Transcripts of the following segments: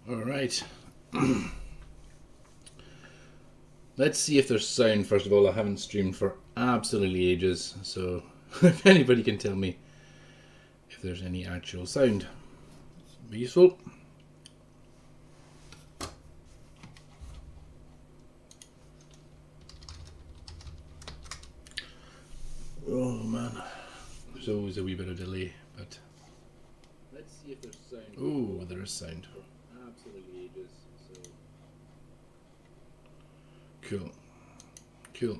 All right. Let's see if there's sound. First of all, I haven't streamed for absolutely ages, so if anybody can tell me if there's any actual sound, it'd be useful. Oh man, there's always a wee bit of delay, but let's see if there's sound. Oh, there is sound. Absolutely ages. So cool.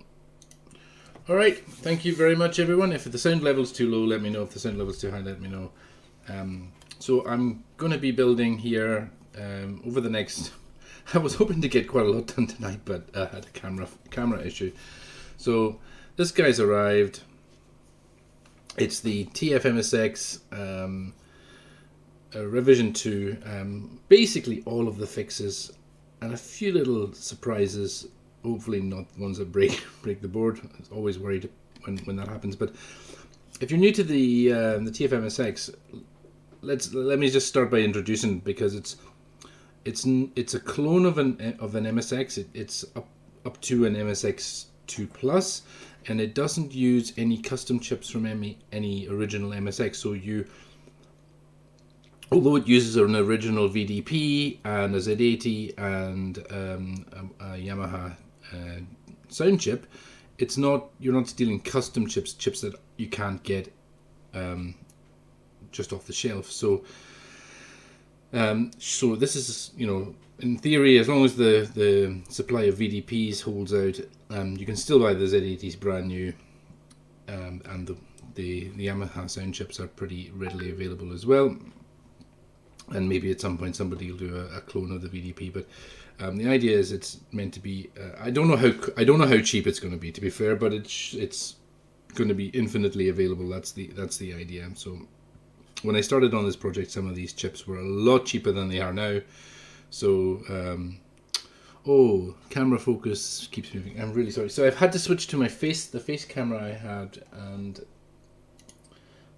All right, thank you very much, everyone. If the sound level's too low, let me know. If the sound level's too high, let me know. So I'm going to be building here over the next. I was hoping to get quite a lot done tonight, but I had a camera issue. So this guy's arrived. It's the TFMSX revision 2. Basically all of the fixes and a few little surprises. Hopefully not ones that break the board. I was always worried when that happens. But if you're new to the TFMSX, let me just start by introducing, because it's a clone of an MSX. It's up to an MSX 2 Plus, and it doesn't use any custom chips from any original MSX. So although it uses an original VDP and a Z80 and a Yamaha sound chip, you're not stealing custom chips that you can't get just off the shelf. So this is, in theory, as long as the supply of VDPs holds out, you can still buy the Z80s brand new, and the Yamaha sound chips are pretty readily available as well. And maybe at some point somebody will do a clone of the VDP, but the idea is it's meant to be. I don't know how cheap it's going to be, to be fair, but it's going to be infinitely available. That's the idea. So when I started on this project, some of these chips were a lot cheaper than they are now. So camera focus keeps moving. I'm really sorry. So I've had to switch to the face camera I had, and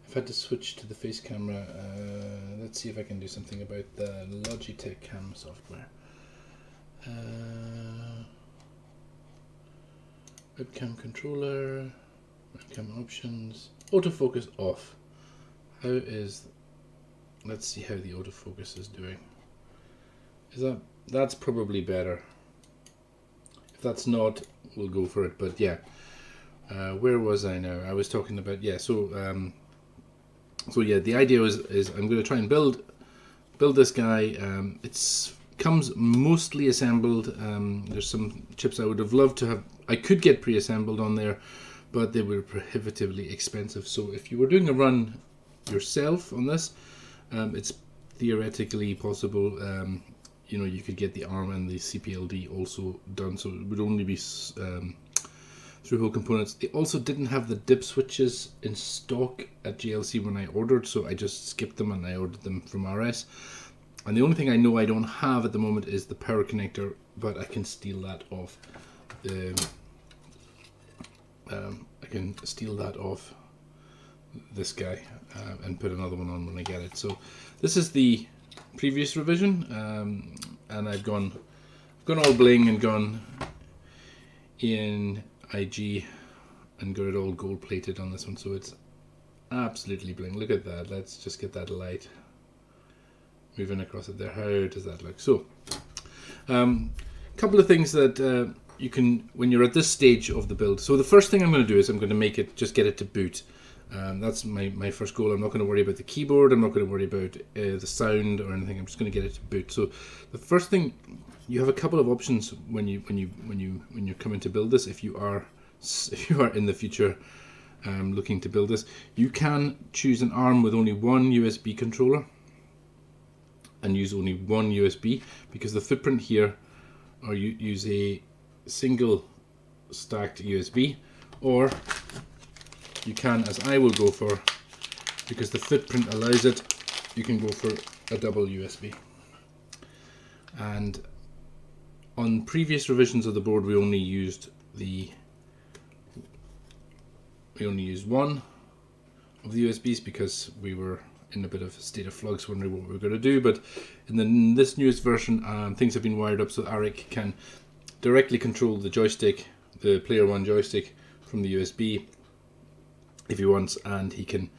I've had to switch to the face camera. Let's see if I can do something about the Logitech cam software. Webcam controller, webcam options, autofocus off. Let's see how the autofocus is doing. That's probably better. If that's not, we'll go for it. But yeah, where was I now? I was talking about, So yeah, the idea is I'm going to try and build this guy. It's comes mostly assembled. There's some chips I would have loved to have. I could get pre-assembled on there, but they were prohibitively expensive. So if you were doing a run yourself on this, it's theoretically possible. You could get the ARM and the CPLD also done. So it would only be through-hole components. They also didn't have the dip switches in stock at JLC when I ordered, so I just skipped them and I ordered them from RS. And the only thing I know I don't have at the moment is the power connector, but I can steal that off this guy and put another one on when I get it. So this is the previous revision, and I've gone all bling and gone in IG and got it all gold plated on this one, so it's absolutely bling. Look at that. Let's just get that light moving across it there. How does that look? So couple of things that you can, when you're at this stage of the build. So the first thing I'm going to do is I'm going to get it to boot. That's my first goal. I'm not going to worry about the keyboard. I'm not going to worry about the sound or anything. I'm just going to get it to boot. So the first thing, you have a couple of options when you're coming to build this. If you are in the future looking to build this, you can choose an ARM with only one USB controller and use only one USB, because the footprint here, or you use a single stacked USB, or you can, as I will go for, because the footprint allows it, you can go for a double USB. And on previous revisions of the board, we only used one of the USBs because we were in a bit of a state of flux, wondering what we're going to do. But in this newest version, things have been wired up so Arik can directly control the joystick, the Player One joystick, from the USB if he wants, and he can.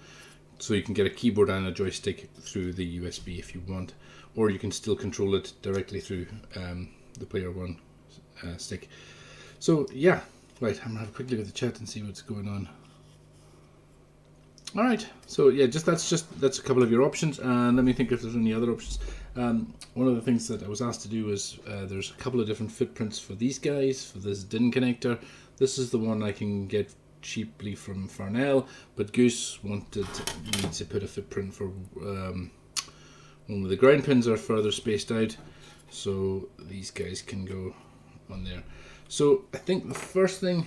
So you can get a keyboard and a joystick through the USB if you want, or you can still control it directly through the Player One stick. So yeah, right. I'm gonna have a quick look at the chat and see what's going on. All right, so yeah, that's a couple of your options, and let me think if there's any other options. One of the things that I was asked to do was there's a couple of different footprints for these guys, for this DIN connector. This is the one I can get cheaply from Farnell, but Goose wanted me to put a footprint for one where the ground pins are further spaced out, so these guys can go on there. So I think the first thing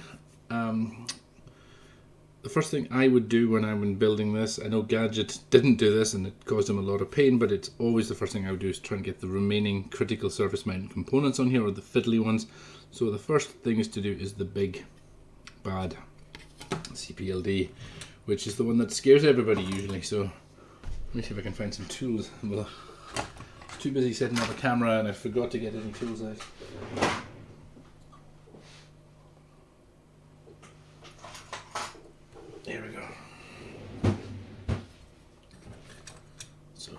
I would do when I'm building this, I know Gadget didn't do this and it caused him a lot of pain, but it's always the first thing I would do is try and get the remaining critical surface mount components on here, or the fiddly ones. So the first thing is to do is the big bad CPLD, which is the one that scares everybody usually. So let me see if I can find some tools. Well, I was too busy setting up a camera and I forgot to get any tools out. There we go. So,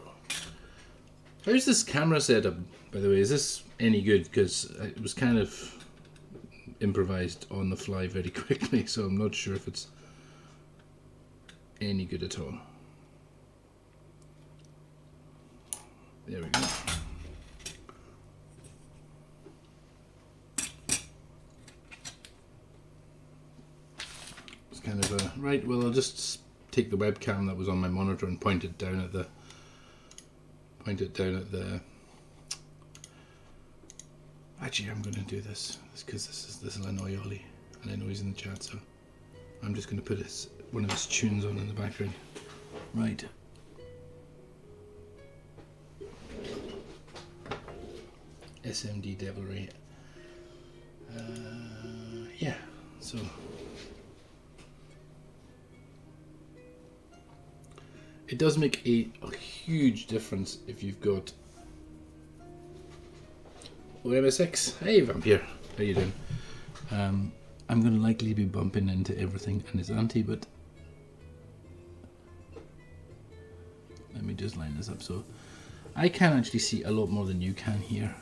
how's this camera setup, by the way? Is this any good? Because it was kind of improvised on the fly very quickly, so I'm not sure if it's any good at all. There we go. It's kind of a right. Well, I'll just take the webcam that was on my monitor and point it down at the. Actually, I'm going to do this because this will annoy Ollie, and I know he's in the chat, so I'm just going to put one of his tunes on in the background. Right. SMD Devilry. Yeah. So. It does make a huge difference if you've got MSX. Hey Vampire, how you doing? I'm going to likely be bumping into everything and his auntie, but let me just line this up so I can actually see a lot more than you can here.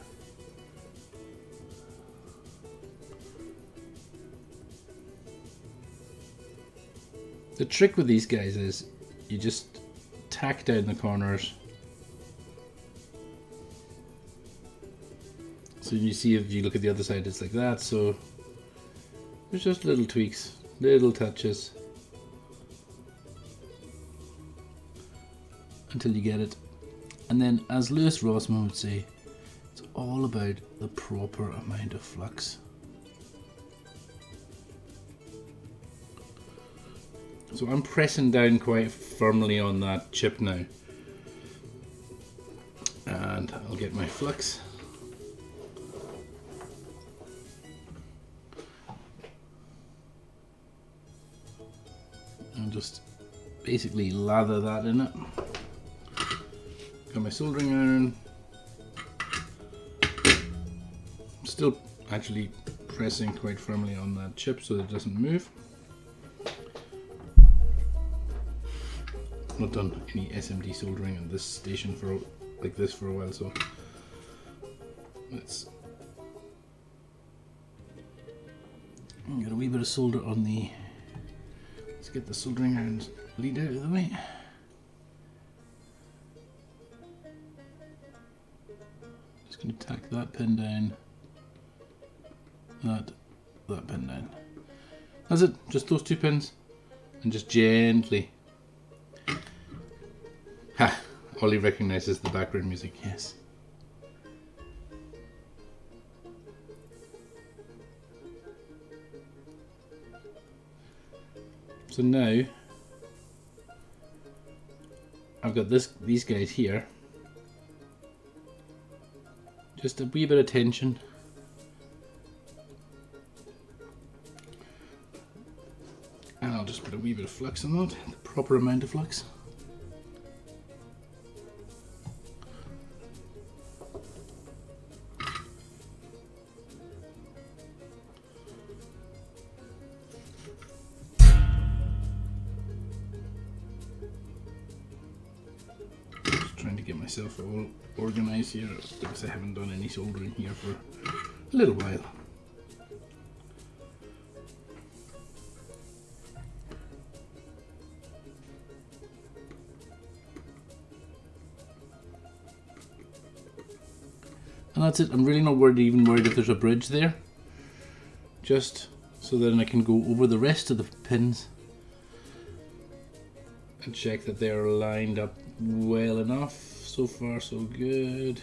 The trick with these guys is you just tack down the corners. So you see, if you look at the other side, it's like that. So there's just little tweaks, little touches until you get it. And then, as Lewis Rossman would say, it's all about the proper amount of flux. So I'm pressing down quite firmly on that chip now, and I'll get my flux. And just basically lather that in it. Got my soldering iron. I'm still actually pressing quite firmly on that chip so that it doesn't move. I've not done any SMD soldering at this station for a while, so let's get a wee bit of solder on the. Let's get the soldering irons lead out of the way. Just going to tack that pin down, that pin down. That's it, just those two pins, and just gently. Ha! Ollie recognises the background music, yes. So now I've got these guys here. Just a wee bit of tension. And I'll just put a wee bit of flux on that, the proper amount of flux. myself all organised here because I haven't done any soldering here for a little while. And that's it. I'm really not even worried if there's a bridge there. Just so then I can go over the rest of the pins and check that they're lined up well enough. So far so good.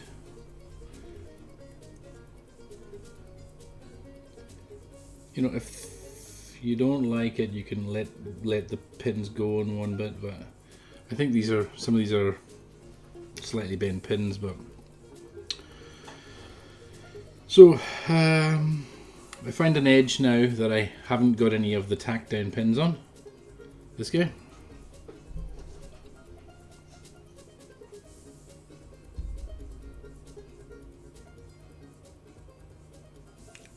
You know, if you don't like it, you can let the pins go in one bit, but I think some of these are slightly bent pins, but so I find an edge now that I haven't got any of the tack down pins on. This guy.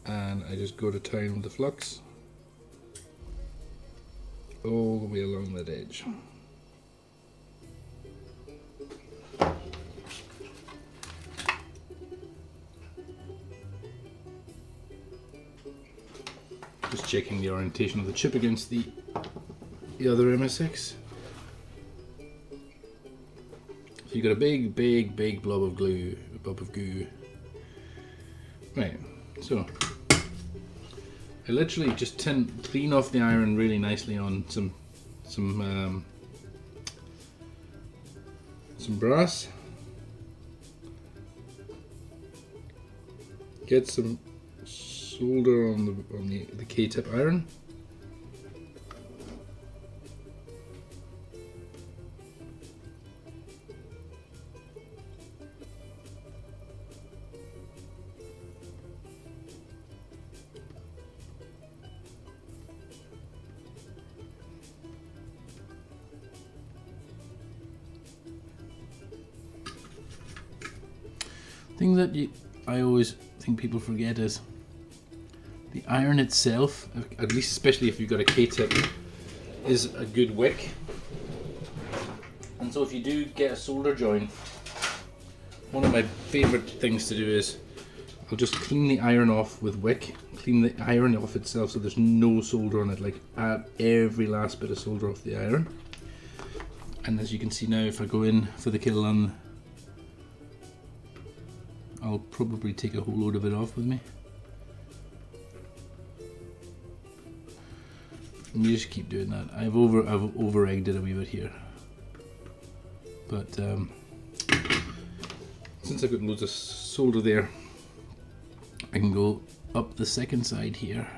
And I just go to town with the flux all the way along that edge. Just checking the orientation of the chip against the other MSX. So you got a big blob of goo. Right, so I literally just clean off the iron really nicely on some brass. Get some solder on the K-tip iron. Thing that I always think people forget is the iron itself, at least especially if you've got a K-tip, is a good wick. And so if you do get a solder joint, one of my favourite things to do is I'll just clean the iron off with wick, clean the iron off itself so there's no solder on it, like add every last bit of solder off the iron. And as you can see now, if I go in for the Killun, I'll probably take a whole load of it off with me. And you just keep doing that. I've over-egged it a wee bit here. But since I've got loads of solder there, I can go up the second side here.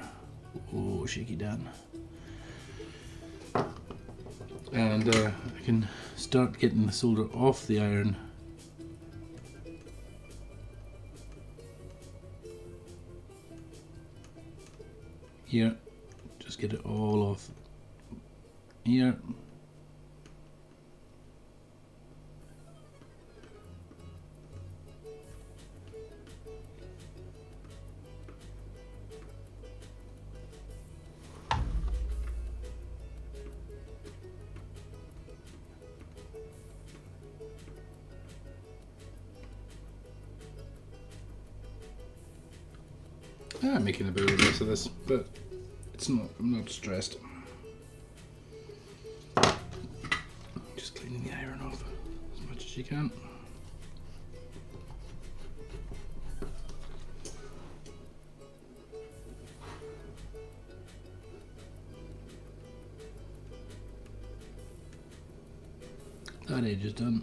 Oh, shaky Dan. And I can start getting the solder off the iron. Here, just get it all off here. I'm making a bit of a mess of this, but it's not. I'm not stressed. Just cleaning the iron off as much as you can. That edge is done.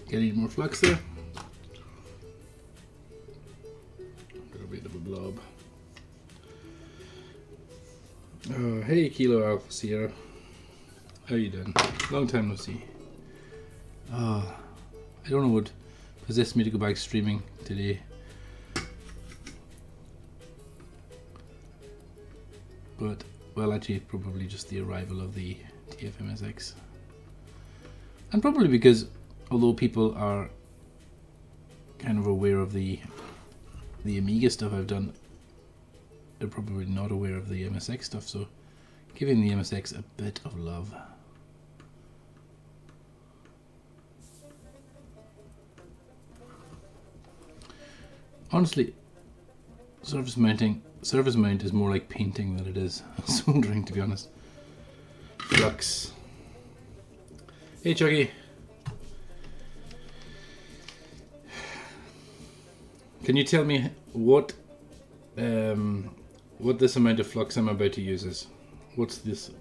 Getting more flux there. Got a bit of a blob. Oh, hey Kilo Alpha Sierra. How you doing? Long time no see. Oh, I don't know what possessed me to go back streaming today. But, well, actually probably just the arrival of the TFMSX. And probably because although people are kind of aware of the the Amiga stuff I've done, they're probably not aware of the MSX stuff, so giving the MSX a bit of love. Honestly, surface mount is more like painting than it is soldering, to be honest. Flux. Hey Chucky. Can you tell me what this amount of flux I'm about to use is? What's this?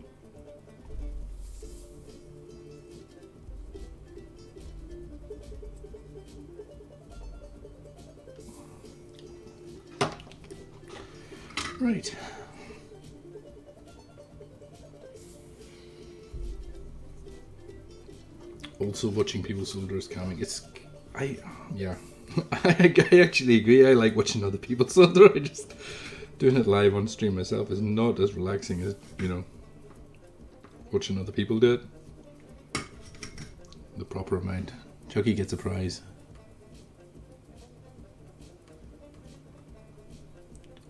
Right. Also, watching people solder is calming. Yeah. I actually agree. I like watching other people solder. I just doing it live on stream myself is not as relaxing as, you know, watching other people do it. The proper amount. Chucky gets a prize.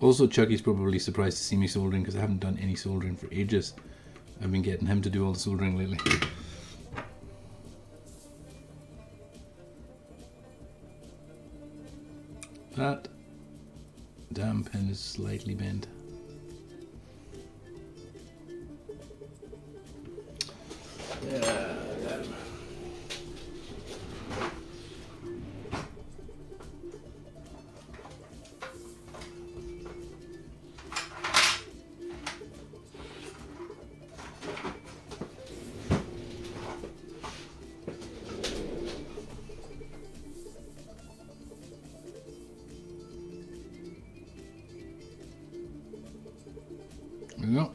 Also, Chucky's probably surprised to see me soldering because I haven't done any soldering for ages. I've been getting him to do all the soldering lately. That damn pen is slightly bent. Yeah, damn. There we go.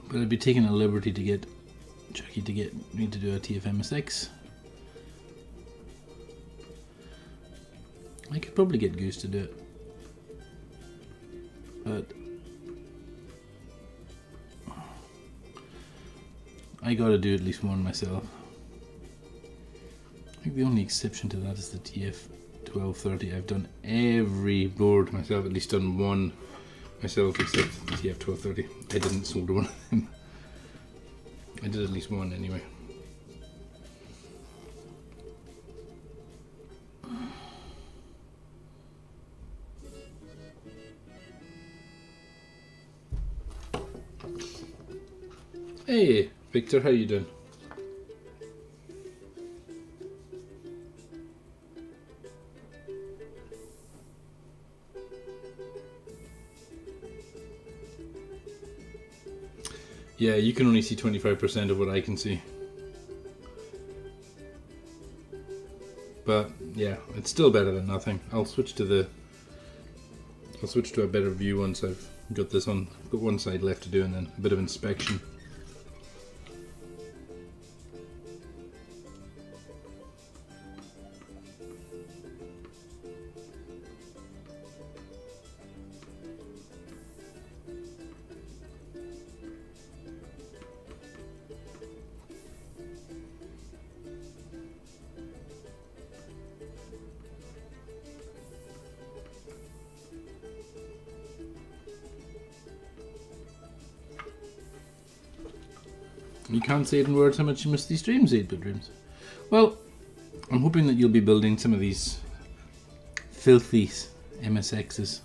But I'd be taking a liberty to get Chucky to get me to do a TFMSX. I could probably get Goose to do it, but I gotta do at least one myself. I think the only exception to that is the TF1230. I've done every board myself, at least done one myself, except the TF1230. I didn't solder one of them. I did at least one anyway. Hey, Victor, how you doing? Yeah, you can only see 25% of what I can see. But yeah, it's still better than nothing. I'll switch to a better view once I've got this on. I've got one side left to do and then a bit of inspection. You can't say it in words how much you miss these dreams, 8-bit dreams. Well, I'm hoping that you'll be building some of these filthy MSXs.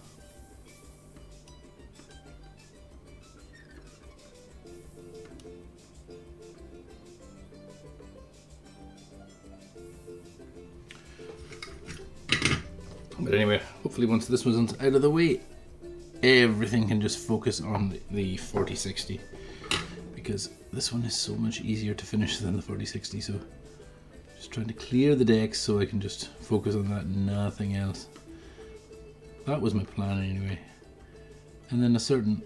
But anyway, hopefully once this one's out of the way, everything can just focus on the 4060. because this one is so much easier to finish than the 4060. So just trying to clear the decks so I can just focus on that and nothing else. That was my plan anyway. And then a certain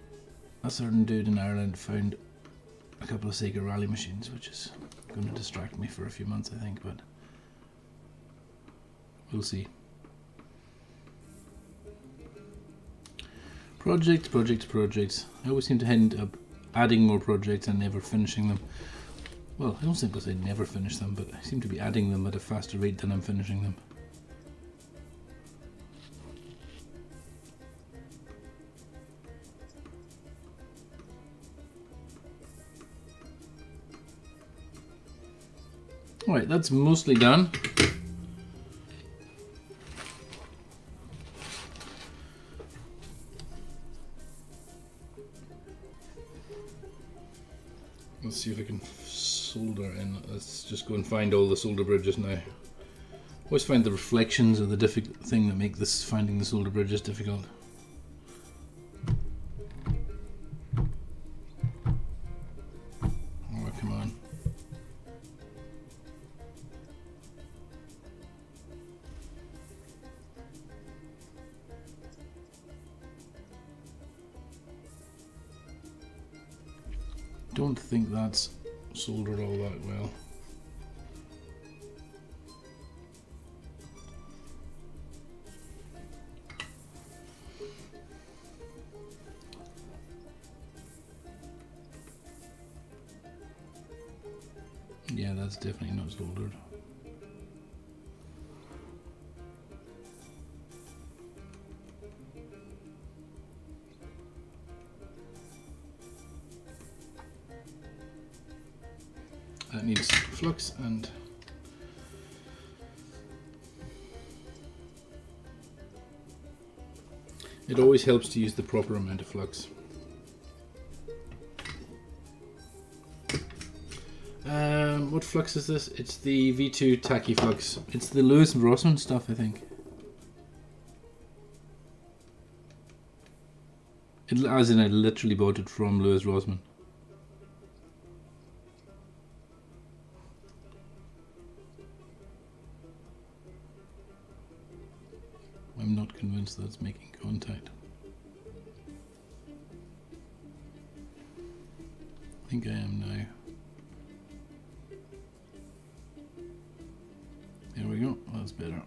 dude in Ireland found a couple of Sega rally machines, which is going to distract me for a few months, I think, but we'll see. Projects. I always seem to end up adding more projects and never finishing them. Well, I don't think I'll say never finish them, but I seem to be adding them at a faster rate than I'm finishing them. Alright, that's mostly done. Let's see if I can solder in. Let's just go and find all the solder bridges now. Always find the reflections are the difficult thing that make this finding the solder bridges difficult. Oh, come on. Don't think that's soldered all that well. Yeah, that's definitely not soldered. That needs flux, and it always helps to use the proper amount of flux. What flux is this? It's the V2 tacky flux. It's the Lewis and Rossman stuff, I think. As in, I literally bought it from Lewis Rossman. I'm not convinced that it's making contact. I think I am now. There we go, that's better.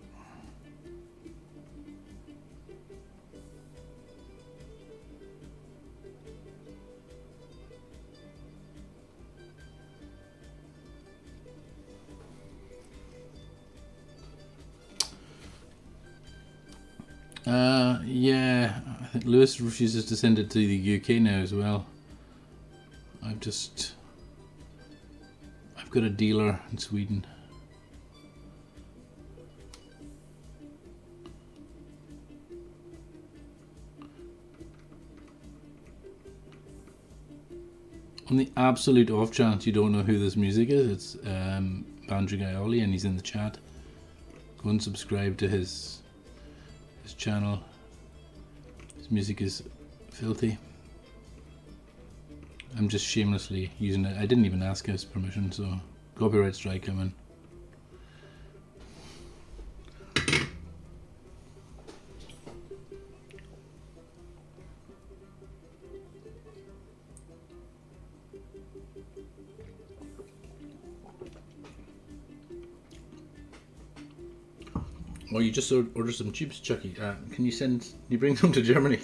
Yeah, I think Lewis refuses to send it to the UK now as well. I've got a dealer in Sweden. On the absolute off chance you don't know who this music is, it's Bandra Guy Ollie, and he's in the chat. Go and subscribe to his channel. His music is filthy. I'm just shamelessly using it. I didn't even ask his permission, so copyright strike coming. Oh, you just ordered some tubes, Chucky. Can you bring them to Germany?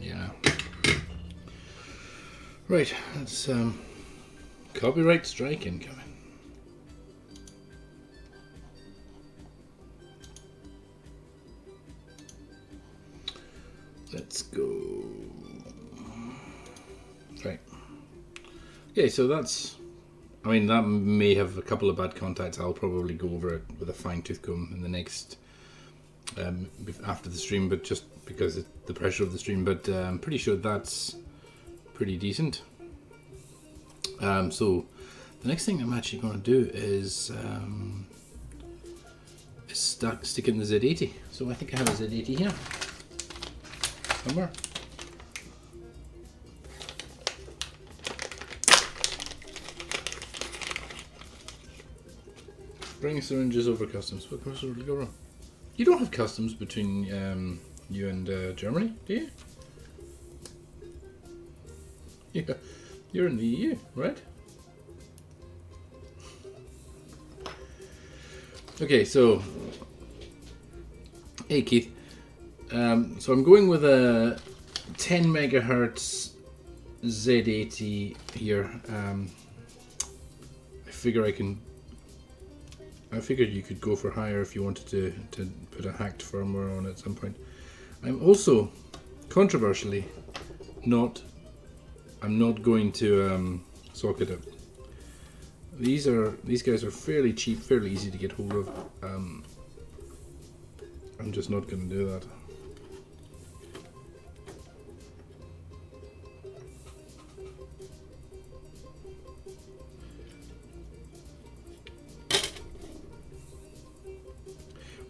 Yeah. Right, that's copyright strike incoming. Let's go. Right. Okay, so that's, I mean, that may have a couple of bad contacts. I'll probably go over it with a fine tooth comb in the next, after the stream, but just because of the pressure of the stream, but I'm pretty sure that's pretty decent. So The next thing I'm actually going to do is stick in the Z80. So I think I have a Z80 here somewhere. Bring syringes over customs. What goes over? Go wrong? You don't have customs between you and Germany, do you? Yeah, you're in the EU, right? Okay, so hey Keith. So I'm going with a 10 megahertz Z80 here. I figured you could go for higher if you wanted to put a hacked firmware on at some point. I'm also, controversially, I'm not going to socket it. These guys are fairly cheap, fairly easy to get hold of. I'm just not going to do that.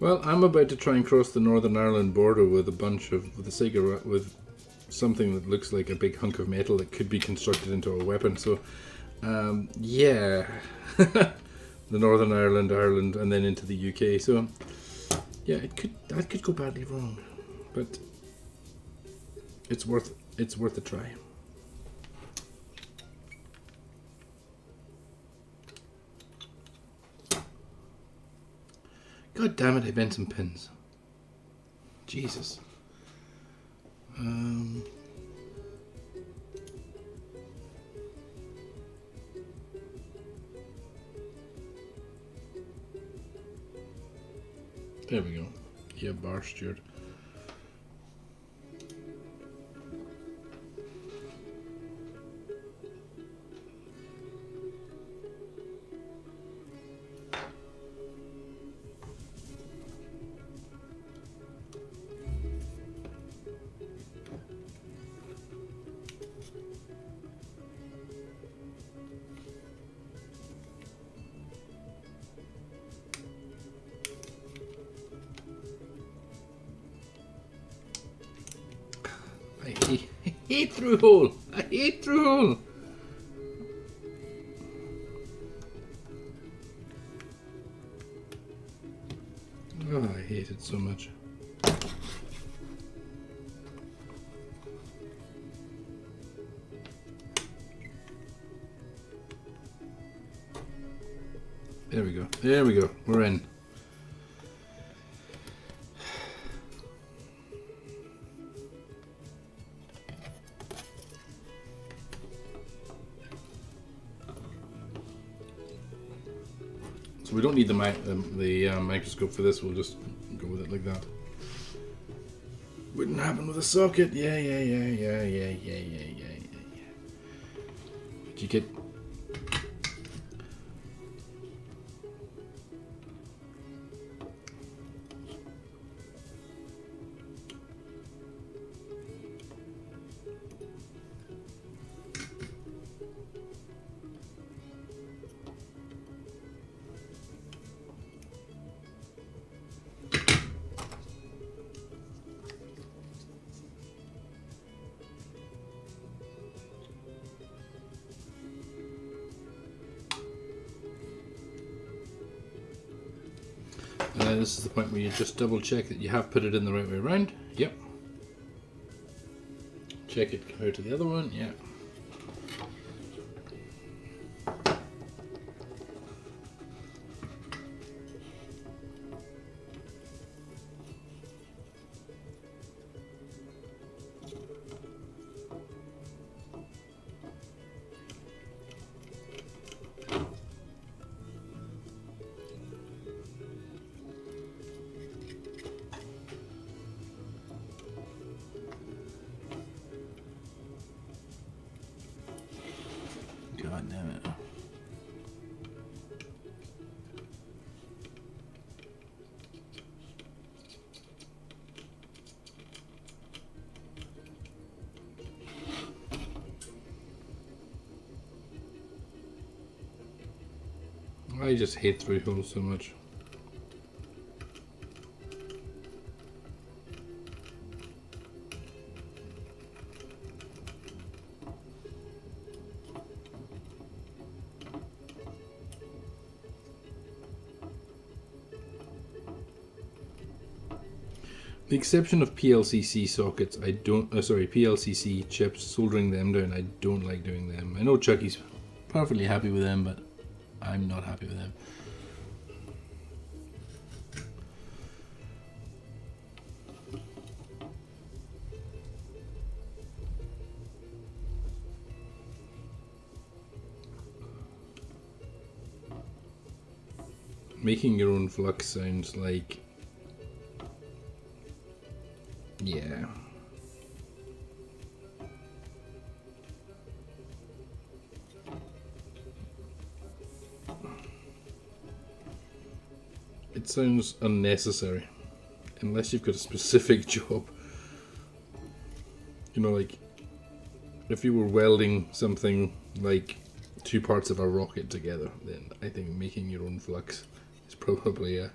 Well, I'm about to try and cross the Northern Ireland border with with something that looks like a big hunk of metal that could be constructed into a weapon. So, yeah, the Northern Ireland, and then into the UK. So, yeah, that could go badly wrong, but it's worth a try. God damn it, I bent some pins. Jesus. There we go. Yeah, bar steward. I hate through hole. I hate through hole. Oh, I hate it so much. There we go. There we go. We're in. So we don't need the microscope for this. We'll just go with it like that. Wouldn't happen with a socket. Yeah. Did you get? This is the point where you just double check that you have put it in the right way around. Yep. Check it compared to the other one. Yeah. I just hate through holes so much. The exception of PLCC sockets, I don't. PLCC chips, soldering them down, I don't like doing them. I know Chucky's perfectly happy with them, but I'm not happy with them. Making your own flux sounds like, yeah. It sounds unnecessary, unless you've got a specific job. You know, like, if you were welding something like 2 parts of a rocket together, then I think making your own flux is probably a...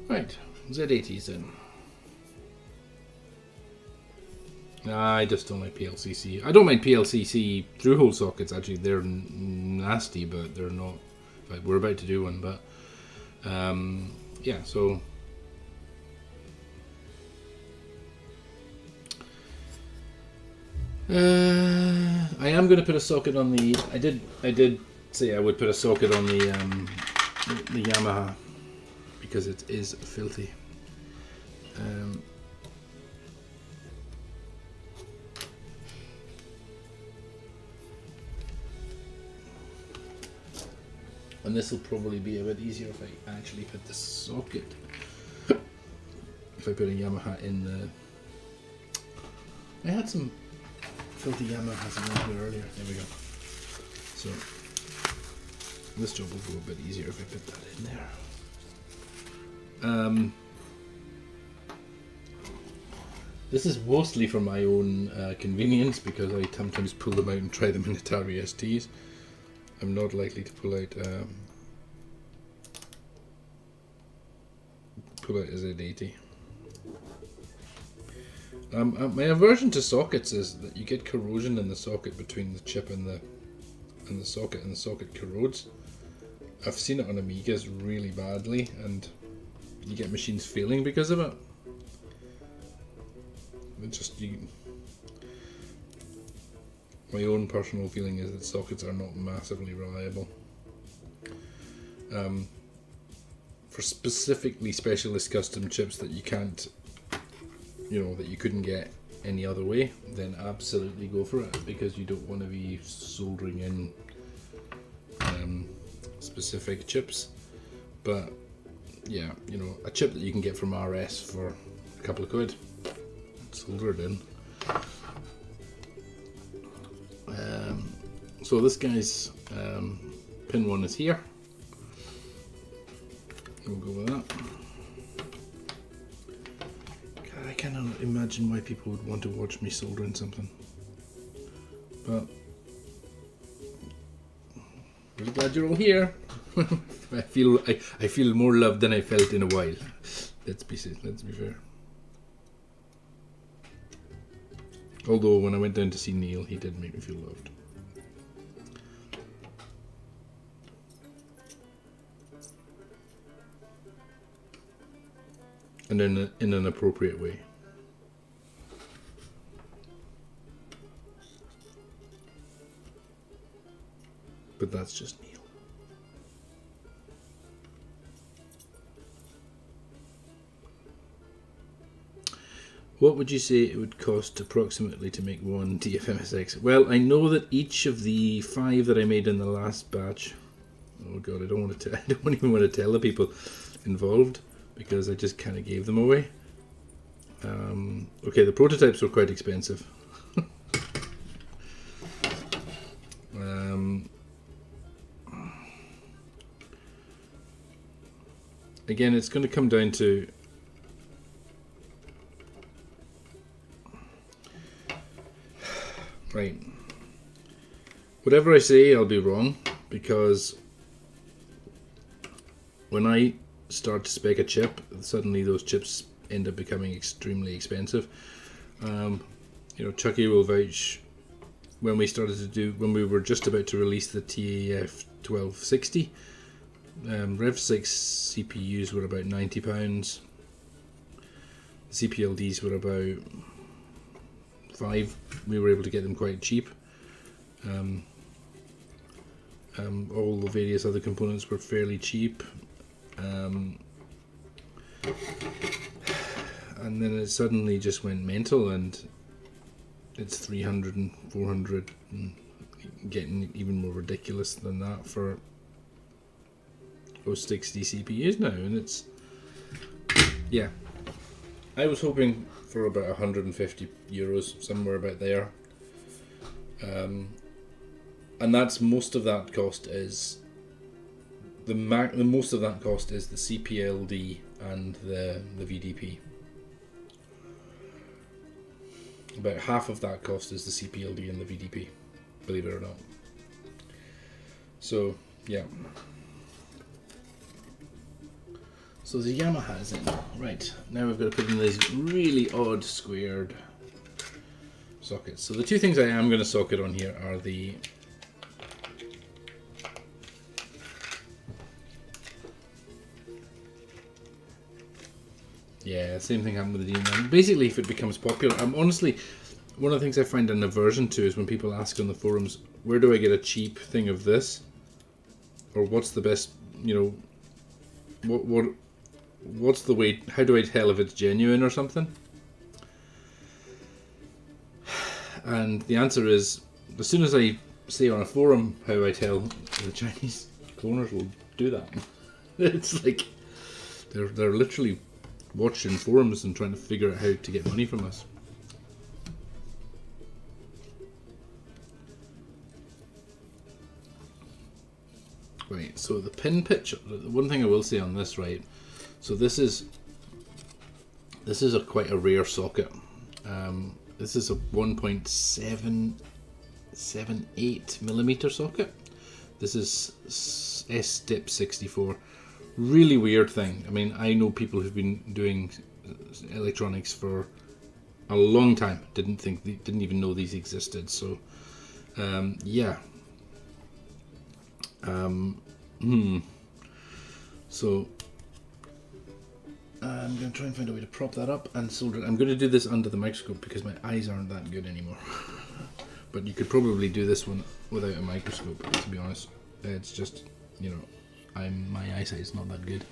Right, Z80s then. I just don't like PLCC. I don't mind PLCC through-hole sockets, actually. They're nasty, but they're not... Like, we're about to do one, but... yeah, so... I am going to put a socket on the... I did say I would put a socket on the Yamaha, because it is filthy. And this will probably be a bit easier if I actually put the socket. If I put a Yamaha in the... I had some filthy Yamahas in there earlier. There we go. So this job will go a bit easier if I put that in there. This is mostly for my own convenience, because I sometimes pull them out and try them in Atari STs. I'm not likely to pull out a Z80. My aversion to sockets is that you get corrosion in the socket between the chip and the socket, and the socket corrodes. I've seen it on Amigas really badly, and you get machines failing because of it. My own personal feeling is that sockets are not massively reliable. For specifically specialist custom chips that you can't, that you couldn't get any other way, then absolutely go for it, because you don't want to be soldering in specific chips. But yeah, a chip that you can get from RS for a couple of quid, solder it in. So this guy's pin 1 is here. We'll go with that. God, I cannot imagine why people would want to watch me soldering something. But really glad you're all here. I feel more loved than I felt in a while. Let's be fair. Although when I went down to see Neil, he did make me feel loved. And in an appropriate way. But that's just Neil. What would you say it would cost approximately to make one TFMSX? Well, I know that each of the 5 that I made in the last batch... Oh god, I don't even want to tell the people involved, because I just kind of gave them away. Okay, the prototypes were quite expensive. again, it's going to come down to right. Whatever I say, I'll be wrong, because when I start to spec a chip, suddenly those chips end up becoming extremely expensive. You know, Chucky will vouch. When we were just about to release the TAF 1260, Rev 6 CPUs were about £90. The CPLDs were about £5. We were able to get them quite cheap. All the various other components were fairly cheap. And then it suddenly just went mental, and it's 300 and 400 and getting even more ridiculous than that for 060 CPUs now, and it's, yeah, I was hoping for about €150, somewhere about there, and that's most of that cost is the most of that cost is the CPLD and the VDP. About half of that cost is the CPLD and the VDP, believe it or not. So yeah. So the Yamaha's in. Right, now we've got to put in these really odd squared sockets. So the two things I am going to socket on here are the same thing happened with the D9. Basically, if it becomes popular, honestly, one of the things I find an aversion to is when people ask on the forums, where do I get a cheap thing of this? Or what's the best, you know, what's the way, how do I tell if it's genuine or something? And the answer is, as soon as I say on a forum how I tell, the Chinese cloners will do that. It's like, they're literally watching forums and trying to figure out how to get money from us. Right, so the pin pitch, the one thing I will say on this, right, so this is quite a rare socket. This is a 1.778 millimeter socket. This is SDIP 64. Really weird thing. I mean, I know people who've been doing electronics for a long time. Didn't even know these existed. So, yeah. So I'm going to try and find a way to prop that up and solder it. I'm going to do this under the microscope because my eyes aren't that good anymore. But you could probably do this one without a microscope, to be honest. It's just, you know, my eyesight is not that good.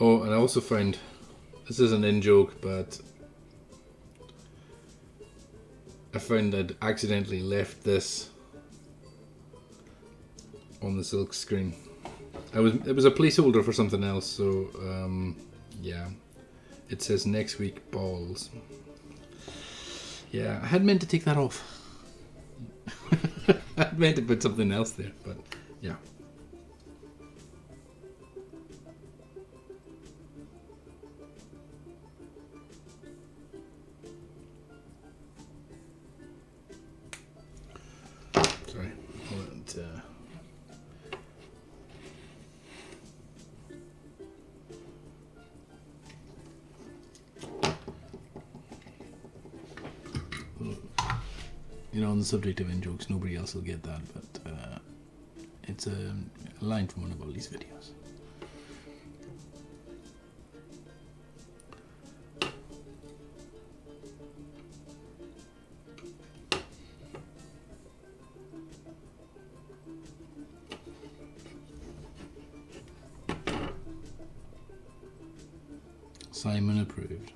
Oh, and I also find, this is an in-joke, but I found I'd accidentally left this on the silk screen. It was a placeholder for something else, so yeah. It says next week balls. Yeah, I had meant to take that off. I had meant to put something else there, but yeah. Sorry. You know, on the subject of in-jokes, nobody else will get that, but it's a line from one of Ollie's videos. Simon approved.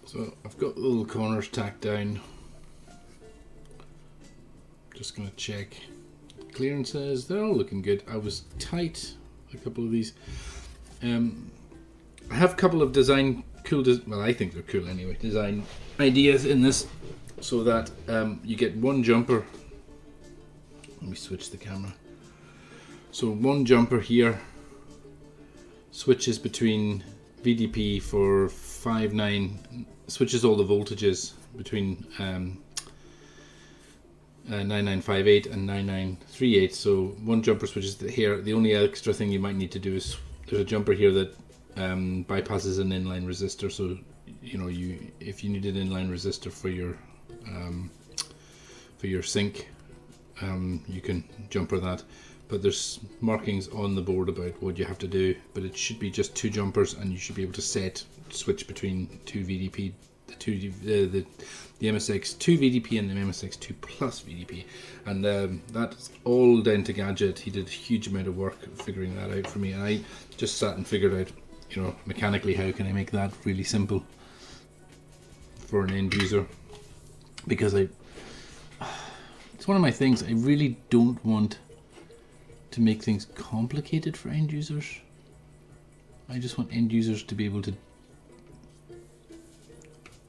So I've got the little corners tacked down. Just going to check. clearances, they're all looking good. I was tight a couple of these. I have a couple of well, I think they're cool anyway, design ideas in this, so that you get one jumper. Let me switch the camera. So one jumper here switches between VDP for 5.9, switches all the voltages between 9958 and 9938. So one jumper switches here. The only extra thing you might need to do is there's a jumper here that bypasses an inline resistor. So if you need an inline resistor for your sync, you can jumper that. But there's markings on the board about what you have to do. But it should be just two jumpers, and you should be able to switch between two VDP. The MSX 2 VDP and the MSX 2 Plus VDP, and that's all down to Gadget. He did a huge amount of work figuring that out for me, and I just sat and figured out, mechanically, how can I make that really simple for an end user, because it's one of my things. I really don't want to make things complicated for end users. I just want end users to be able to.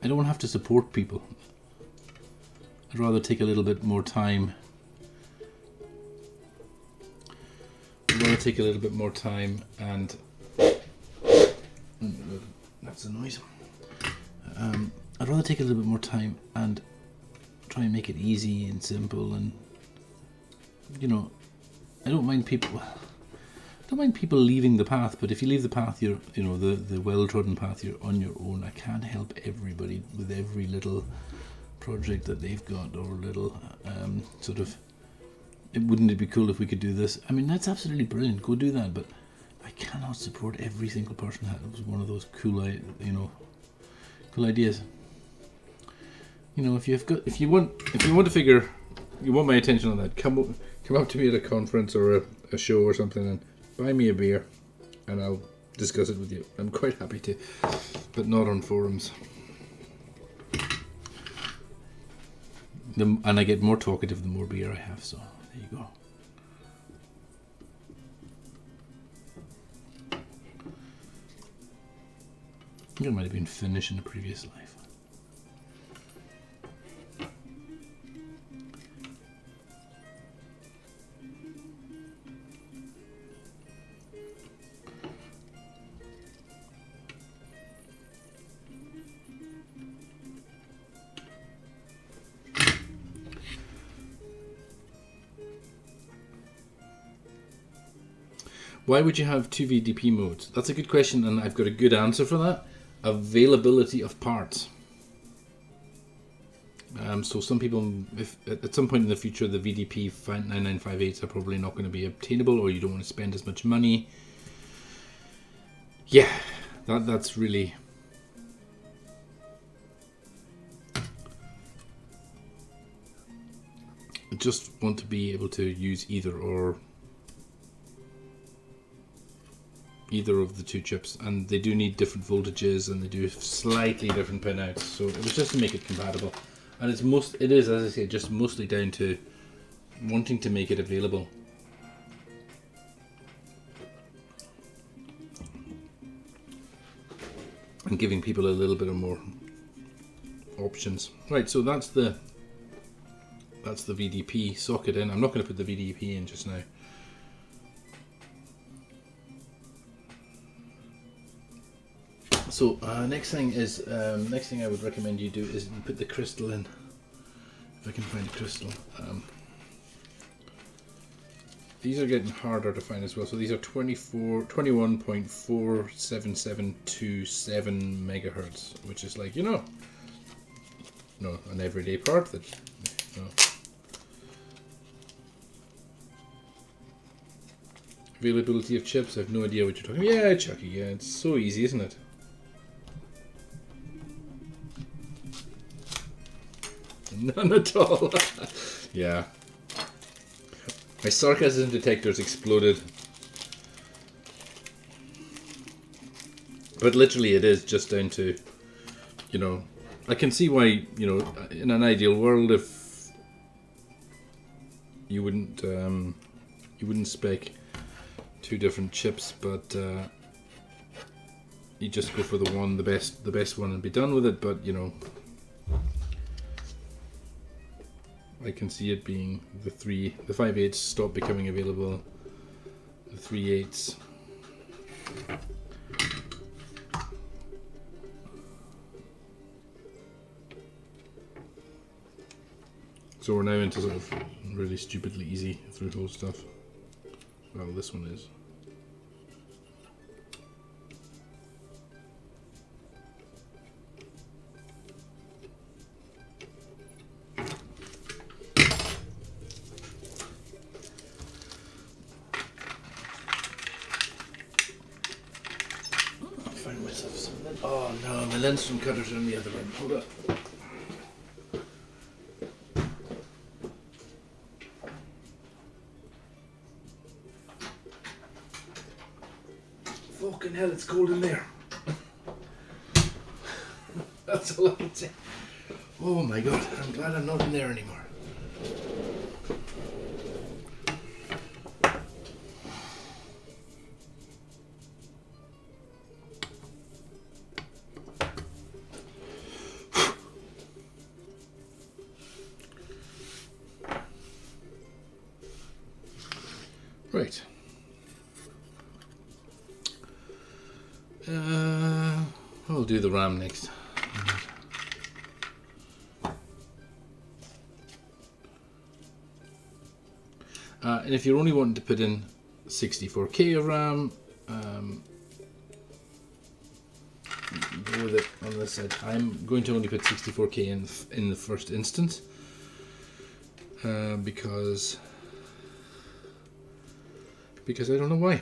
I don't want to have to support people. I'd rather take a little bit more time. And that's a noise. I'd rather take a little bit more time and try and make it easy and simple, and I don't mind people leaving the path, but if you leave the path, the well-trodden path, you're on your own. I can't help everybody with every little project that they've got, or little wouldn't it be cool if we could do this? I mean, that's absolutely brilliant. Go do that, but I cannot support every single person that was one of those cool ideas. If you want my attention on that, come up to me at a conference or a show or something and buy me a beer, and I'll discuss it with you. I'm quite happy to, but not on forums. And I get more talkative the more beer I have, so there you go. I think it might have been Finnish in a previous life. Why would you have two VDP modes? That's a good question, and I've got a good answer for that. Availability of parts. So some people, if at some point in the future the VDP 9958s are probably not going to be obtainable, or you don't want to spend as much money. Yeah, that's really. I just want to be able to use either of the two chips, and they do need different voltages, and they do slightly different pinouts, so it was just to make it compatible. And it is, as I say, just mostly down to wanting to make it available. And giving people a little bit of more options. Right, so that's the VDP socket in. I'm not going to put the VDP in just now. So next thing I would recommend you do is put the crystal in. If I can find a crystal. These are getting harder to find as well. So these are 21.47727 megahertz, which is like, an everyday part that, Availability of chips, I have no idea what you're talking about. Yeah, Chucky, yeah, it's so easy, isn't it? None at all. Yeah. My sarcasm detector's exploded. But literally it is just down to, I can see why, in an ideal world, if you wouldn't spec two different chips, but you just go for the best one, and be done with it. But you know, I can see it being the 5/8 stop becoming available, the 3/8. So we're now into sort of really stupidly easy through-hole stuff. Well, this one is. I found myself something. Oh no, my Lindstrom cutters are in the other room. Hold up. Fucking hell, it's cold in there. That's all I can say. Oh my god, I'm glad I'm not in there anymore. Right. I'll do the RAM next. And if you're only wanting to put in 64K of RAM, go with it on this side. I'm going to only put 64K in the first instance, because I don't know why.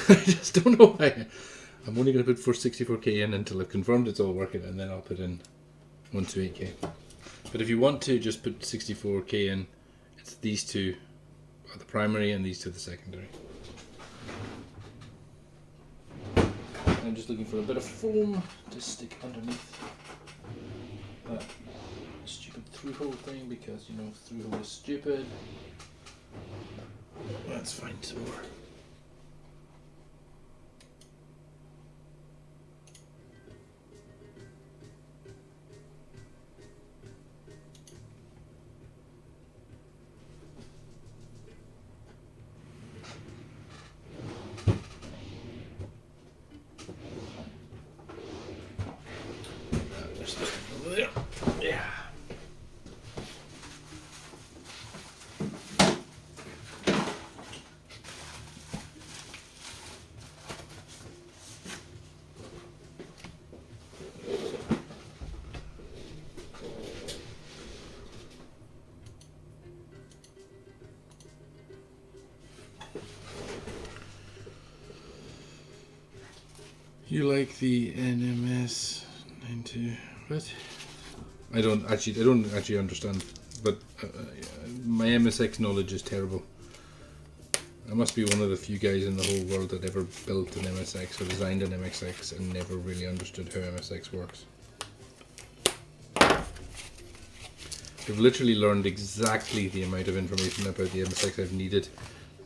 I just don't know why. I'm only going to put 64K in until I've confirmed it's all working, and then I'll put in 128K. But if you want to just put 64K in, it's these two are the primary and these two are the secondary. I'm just looking for a bit of foam to stick underneath that stupid through-hole thing, because, you know, through-hole is stupid. Let's find some more. Over there. Yeah. You like the NMS 92? What? I don't actually understand, but my MSX knowledge is terrible. I must be one of the few guys in the whole world that ever built an MSX or designed an MSX and never really understood how MSX works. I've literally learned exactly the amount of information about the MSX I've needed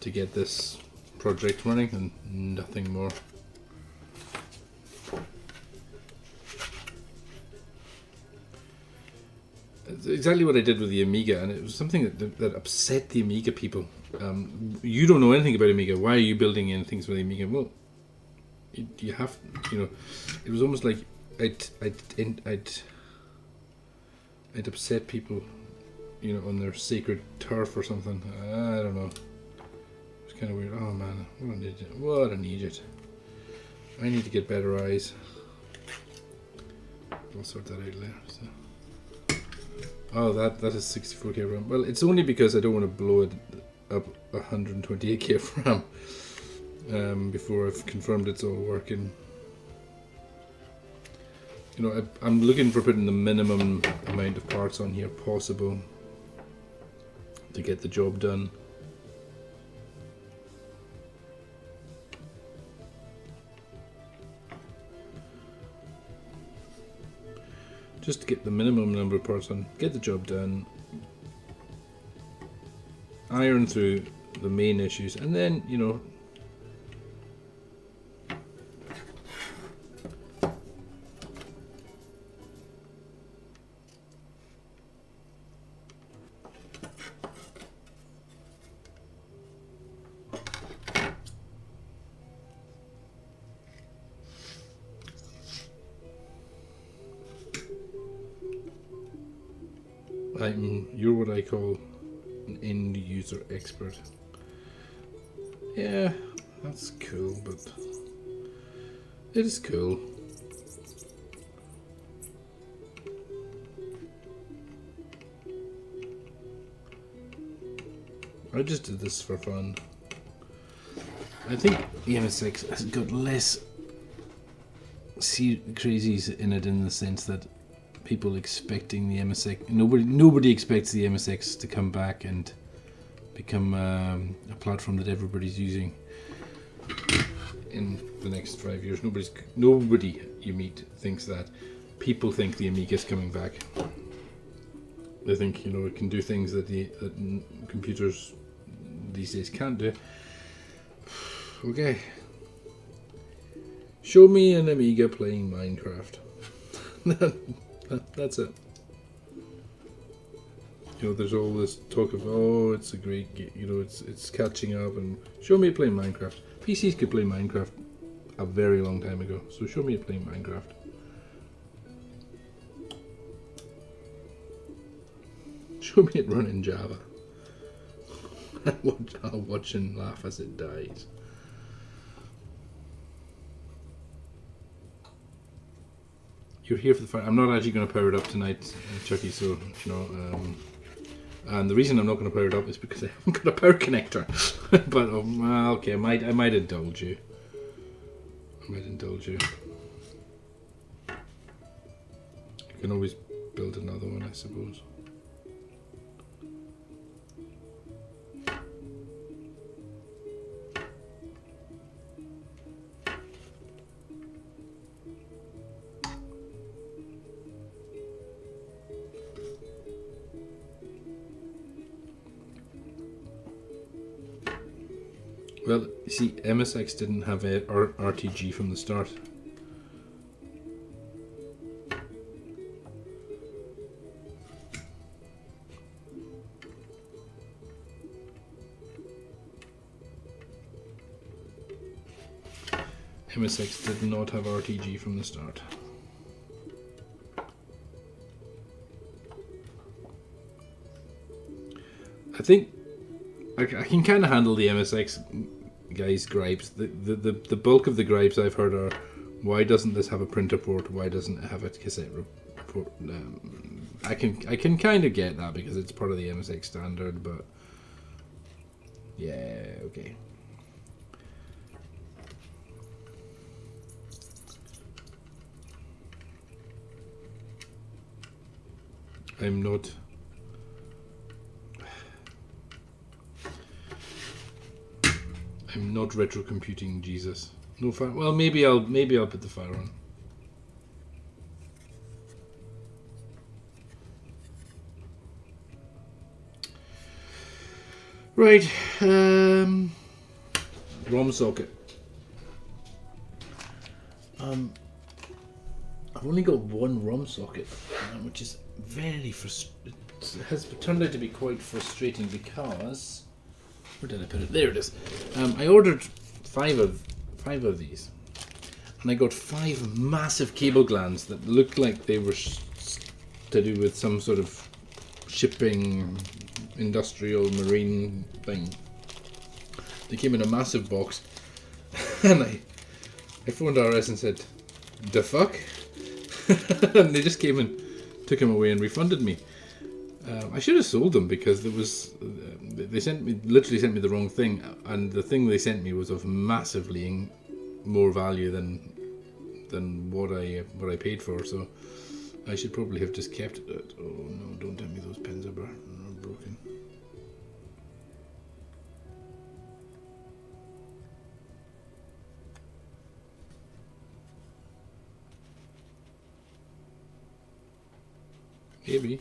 to get this project running, and nothing more. It's exactly what I did with the Amiga, and it was something that upset the Amiga people. You don't know anything about Amiga. Why are you building in things for the Amiga? Well, you have, you know. It was almost like I'd upset people, you know, on their sacred turf or something. I don't know. It's kind of weird. Oh man, what an idiot! I need to get better eyes. I'll sort that out later. So. Oh, that is 64K RAM. Well, it's only because I don't want to blow it up 128K of RAM before I've confirmed it's all working. You know, I'm looking for putting the minimum amount of parts on here possible to get the job done. Just to get the minimum number of parts on, get the job done, iron through the main issues, and then, you know, you're what I call an end user expert. Yeah, that's cool, but it is cool. I just did this for fun. I think the MSX has got less crazies in it, in the sense that people expecting the MSX, nobody expects the MSX to come back and become a platform that everybody's using in the next 5 years. Nobody you meet thinks that. People think the Amiga's coming back. They think, you know, it can do things that computers these days can't do. Okay. Show me an Amiga playing Minecraft. That's it. You know, there's all this talk of, oh, it's a great game, you know, it's catching up, and show me it playing Minecraft. PCs could play Minecraft a very long time ago, so show me it playing Minecraft. Show me it running Java. I'll watch and laugh as it dies. You're here for the fire. I'm not actually going to power it up tonight, Chucky, so, you know, and the reason I'm not going to power it up is because I haven't got a power connector. But, okay, I might indulge you. I can always build another one, I suppose. Well, you see, MSX didn't have a RTG from the start. MSX did not have RTG from the start. I think I can kind of handle the MSX guys' gripes. The bulk of the gripes I've heard are, why doesn't this have a printer port? Why doesn't it have a cassette port? I can kind of get that because it's part of the MSX standard, but yeah, okay. I'm not. I'm not retro computing Jesus. No fire. Well, maybe I'll put the fire on. Right. ROM socket. I've only got one ROM socket, which is very frustrating. It has turned out to be quite frustrating because, where did I put it? There it is. I ordered five of these, and I got 5 massive cable glands that looked like they were to do with some sort of shipping, industrial, marine thing. They came in a massive box, and I phoned RS and said, "The fuck?" And they just came and took them away and refunded me. I should have sold them because there was they literally sent me the wrong thing, and the thing they sent me was of massively more value than what I paid for. So I should probably have just kept it. Oh no! Don't tell me those pens are broken. Maybe.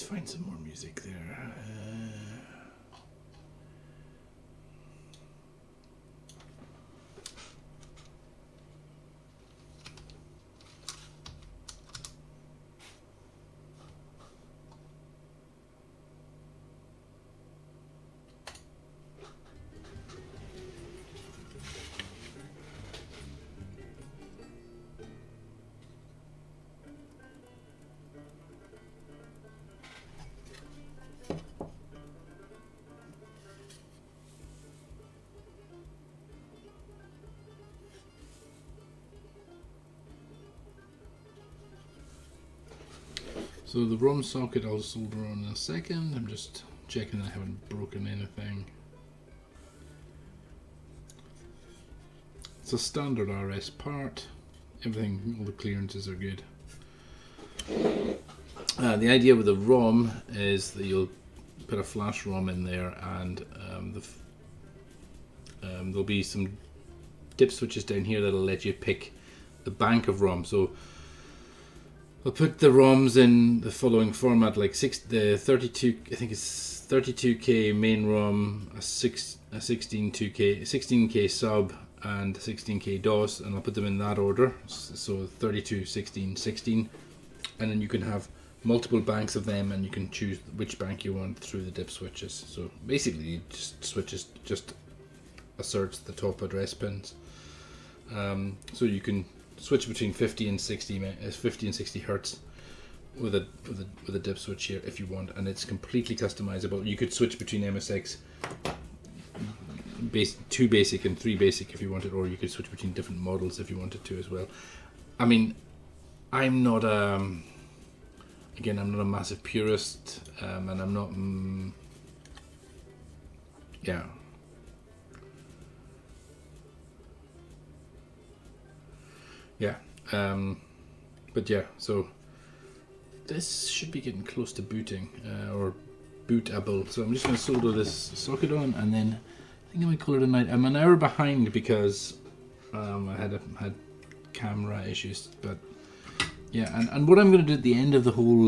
find some more music there. So the ROM socket I'll solder on in a second. I'm just checking that I haven't broken anything. It's a standard RS part. Everything, all the clearances are good. The idea with the ROM is that you'll put a flash ROM in there, and there'll be some dip switches down here that'll let you pick the bank of ROM. So I'll put the ROMs in the following format, like the 32, I think it's 32K main ROM, a 16K sub, and 16K DOS, and I'll put them in that order. So 32, 16, 16, and then you can have multiple banks of them, and you can choose which bank you want through the dip switches. So basically, just asserts the top address pins. So you can switch between 50 and 60 hertz with a dip switch here if you want, and it's completely customizable. You could switch between MSX 2 basic and 3 basic if you wanted, or you could switch between different models if you wanted to as well. I mean, I'm not again, I'm not a massive purist, and I'm not yeah. Yeah, but yeah, so this should be getting close to booting, or bootable. So I'm just going to solder this socket on, and then I think I might call it a night. I'm an hour behind because I had camera issues, but yeah, and what I'm going to do at the end of the whole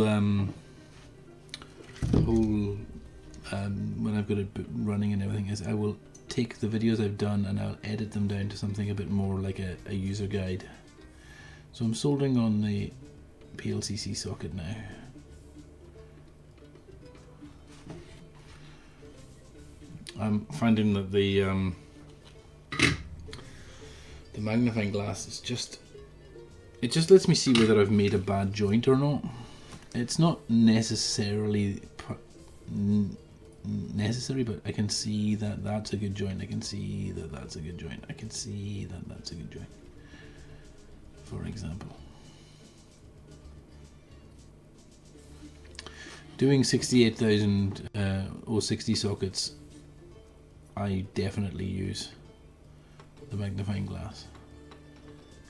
when I've got it running and everything is I will take the videos I've done and I'll edit them down to something a bit more like a user guide. So I'm soldering on the PLCC socket now. I'm finding that the magnifying glass is it just lets me see whether I've made a bad joint or not. It's not necessarily necessary, but I can see that that's a good joint. I can see that that's a good joint. I can see that that's a good joint, for example. Doing 68,000 060 sockets, I definitely use the magnifying glass.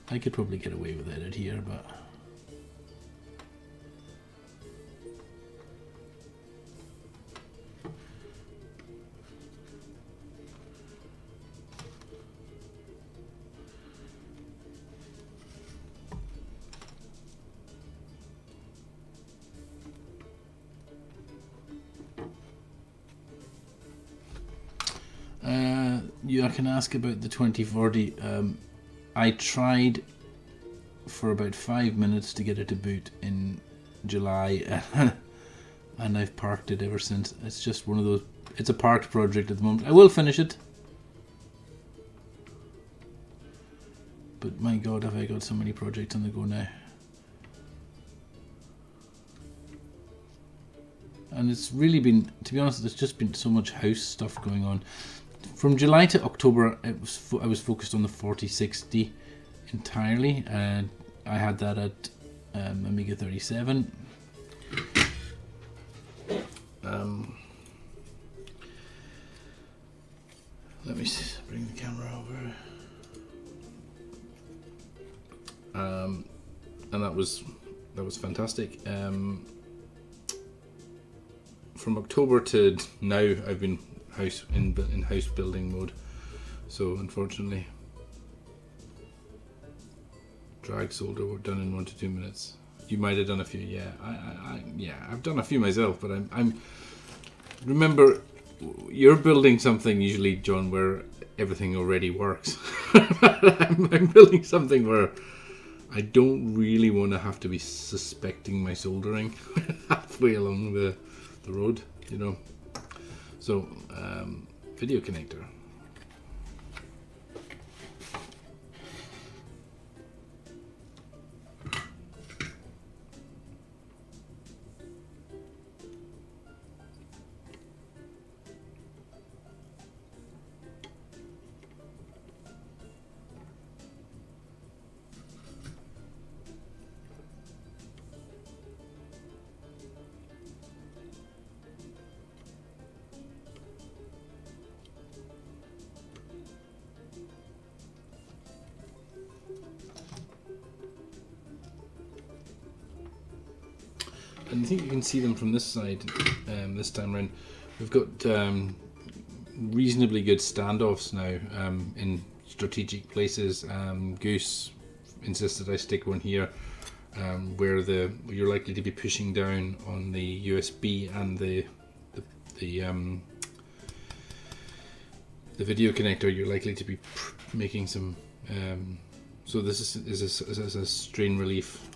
I could probably get away with it here, but I can ask about the 2040. I tried for about 5 minutes to get it to boot in July, and I've parked it ever since. It's just one of those, it's a parked project at the moment. I will finish it, but my god, have I got so many projects on the go now. And it's really been, to be honest, there's just been so much house stuff going on. From July to October, I was focused on the 4060 entirely, and I had that at Amiga 37. Let me bring the camera over. And that was fantastic. From October to now, I've been in house building mode. So unfortunately, drag solder, we're done in 1 to 2 minutes. You might have done a few, yeah. Yeah, I've done a few myself, but I'm remember, you're building something usually, John, where everything already works. I'm building something where I don't really want to have to be suspecting my soldering halfway along the road, you know. So, video connector. And I think you can see them from this side this time around. We've got reasonably good standoffs now in strategic places. Goose insisted I stick one here where you're likely to be pushing down on the USB and the video connector. You're likely to be making some. So this is a strain relief.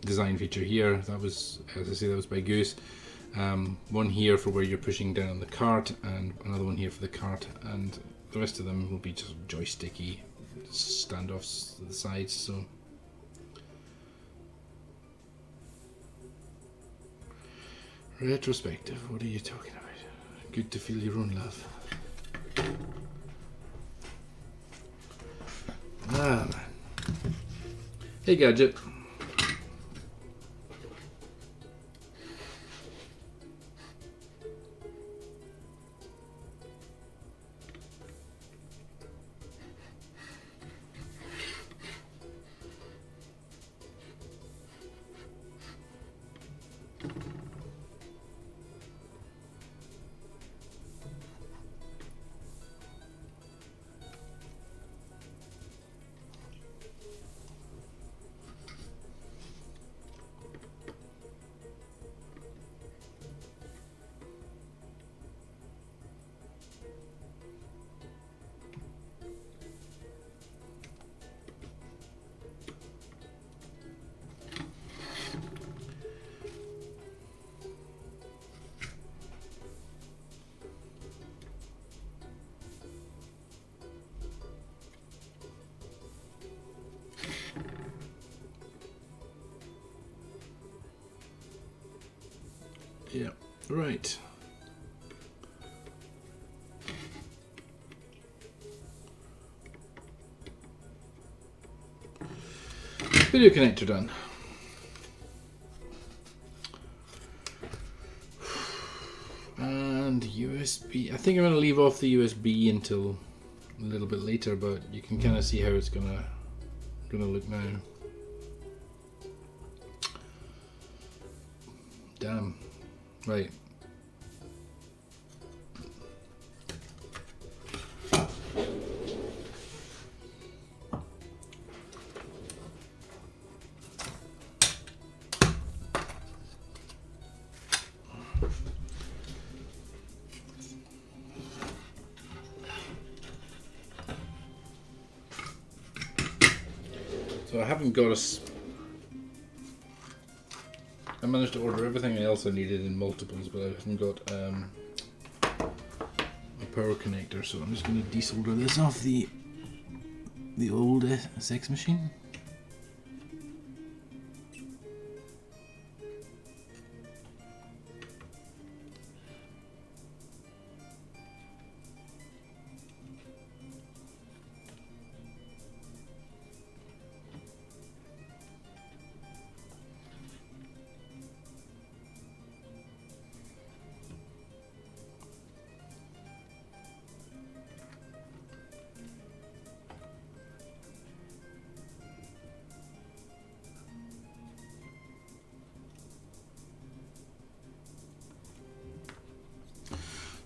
Design feature here. That was, as I say, that was by Goose. One here for where you're pushing down on the cart, and another one here for the cart, and the rest of them will be just joysticky standoffs to the sides. So retrospective, what are you talking about? Good to feel your own love. Ah man. Hey Gadget. Yeah, right. Video connector done. And USB. I think I'm going to leave off the USB until a little bit later, but you can kind of see how it's gonna look now. Damn. Right. So I haven't got I managed to order everything else I needed in multiples, but I haven't got a power connector, so I'm just going to desolder this off the old SX machine.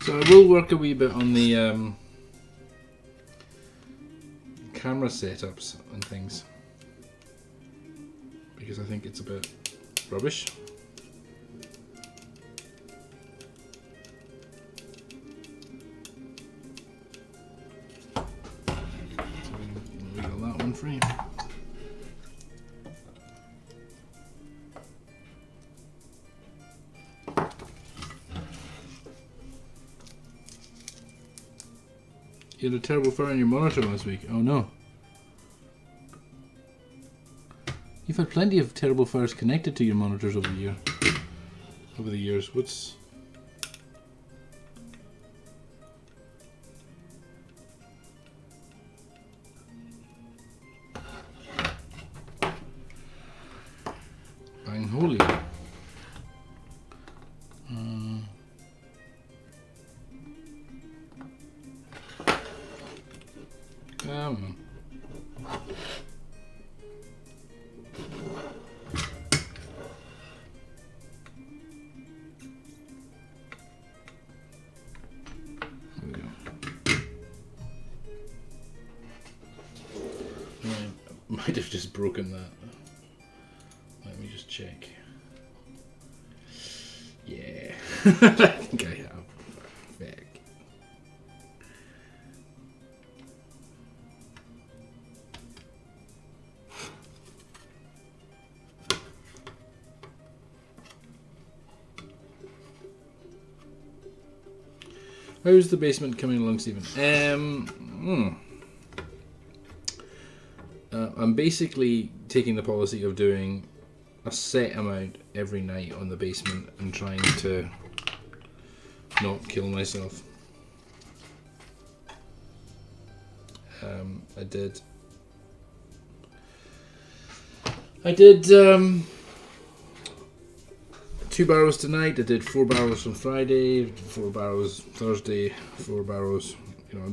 So I will work a wee bit on the camera setups and things. because I think it's a bit rubbish. So we got that one free. You had a terrible fire on your monitor last week. Oh no. You've had plenty of terrible fires connected to your monitors over the years. What's... Bang holy. Come on. There we go. I might have just broken that. Let me just check. Yeah. I think I have. Perfect. How's the basement coming along, Stephen? I'm basically taking the policy of doing a set amount every night on the basement and trying to not kill myself. I did 2 barrows tonight. I did 4 barrows on Friday, 4 barrows Thursday, 4 barrows. You know,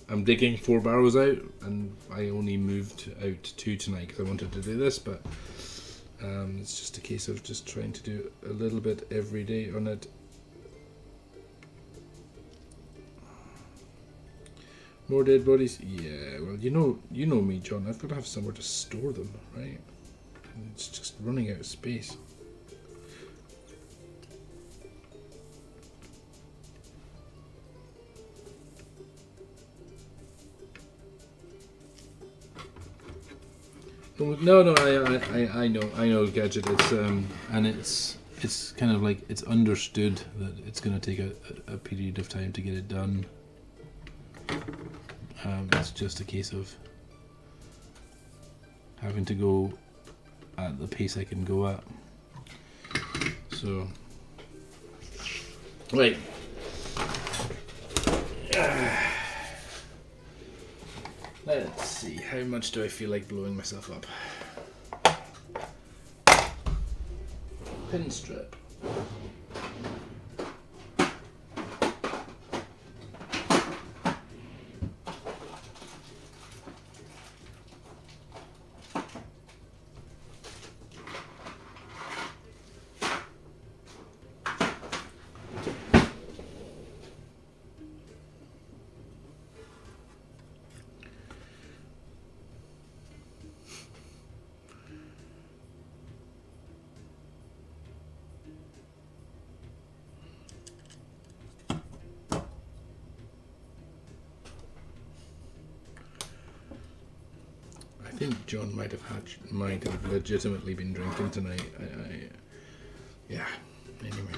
I'm digging 4 barrows out, and I only moved out 2 tonight because I wanted to do this, but it's just a case of just trying to do a little bit every day on it. More dead bodies? Yeah, well, you know me, John. I've got to have somewhere to store them, right? And it's just running out of space. No, I know, Gadget. It's and it's kind of like it's understood that it's going to take a period of time to get it done. It's just a case of having to go at the pace I can go at. So, right. Let's see, how much do I feel like blowing myself up? Pin strip. I think John might have legitimately been drinking tonight. Yeah. Anyway,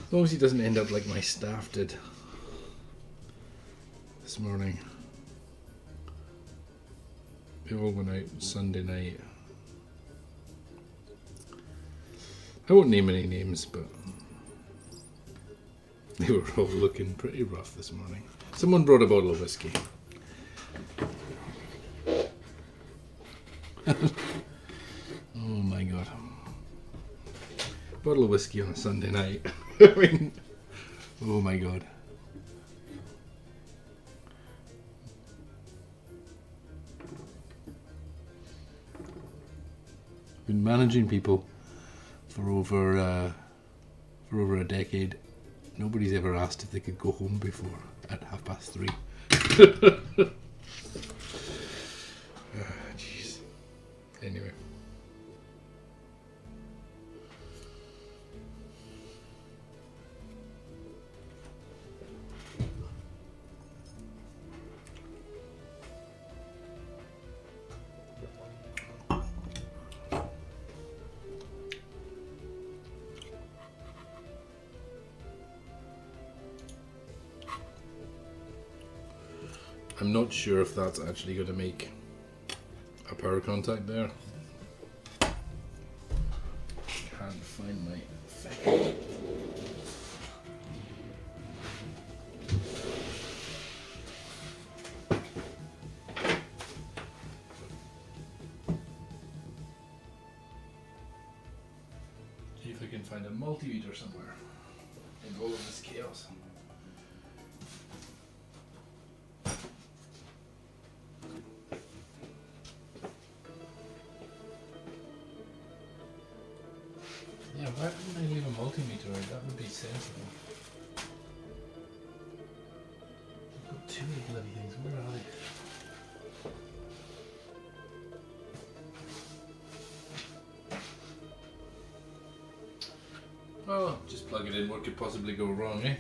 as long as he doesn't end up like my staff did this morning. They all went out Sunday night. I won't name any names, but they were all looking pretty rough this morning. Someone brought a bottle of whiskey. Oh my god. Bottle of whiskey on a Sunday night. I mean, oh my god. Been managing people for over a decade. Nobody's ever asked if they could go home before at 3:30. Jeez. Anyway. I'm not sure if that's actually going to make a power contact there. Can't find my effect. See if I can find a multimeter somewhere in all of this chaos. Yeah, why wouldn't I leave a multimeter? That would be sensible. I've got too many bloody things. Where are they? Well, just plug it in. What could possibly go wrong, eh?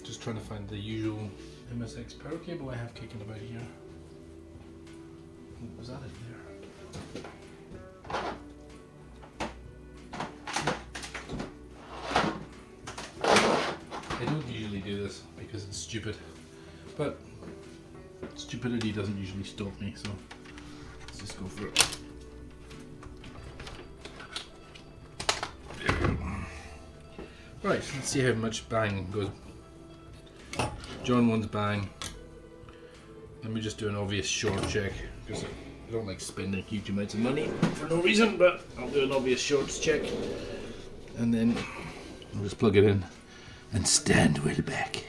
Just trying to find the usual MSX power cable I have kicking about here. What was that in there? I don't usually do this because it's stupid, but stupidity doesn't usually stop me, so let's just go for it. Right, let's see how much bang goes. John wants bang. Let me just do an obvious short check because I don't like spending huge amounts of money for no reason, but I'll do an obvious shorts check and then I'll just plug it in and stand well back.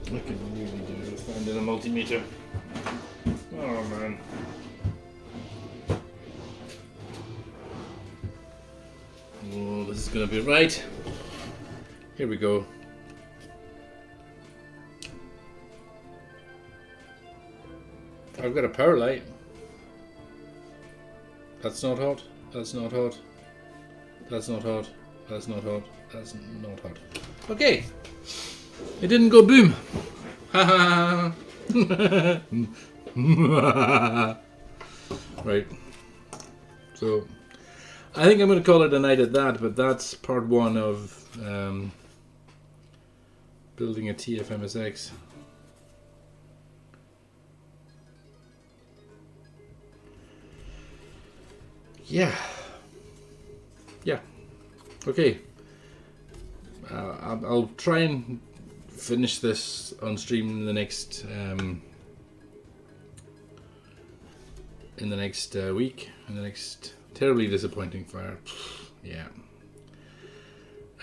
I could really do with finding a multimeter. Oh man. Oh, this is gonna be right. Here we go. I've got a power light. That's not hot. That's not hot. That's not hot. That's not hot. That's not hot. Okay. It didn't go boom. Ha ha. Right. So I think I'm going to call it a night at that, but that's part one of building a TFMSX. Yeah. Okay. I'll try and finish this on stream in the next week. In the next terribly disappointing fire. Yeah.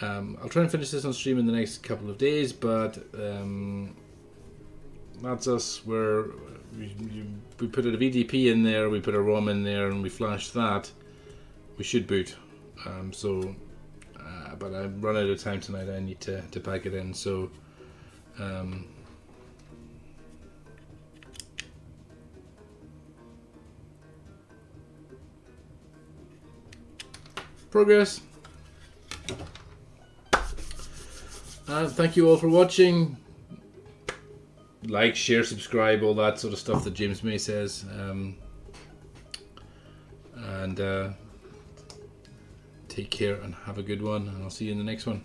I'll try and finish this on stream in the next couple of days, but that's us. We put a VDP in there, we put a ROM in there, and we flash that. We should boot. But I've run out of time tonight. I need to pack it in. So. Progress. Thank you all for watching. Like, share, subscribe, all that sort of stuff that James May says. And take care and have a good one. And I'll see you in the next one.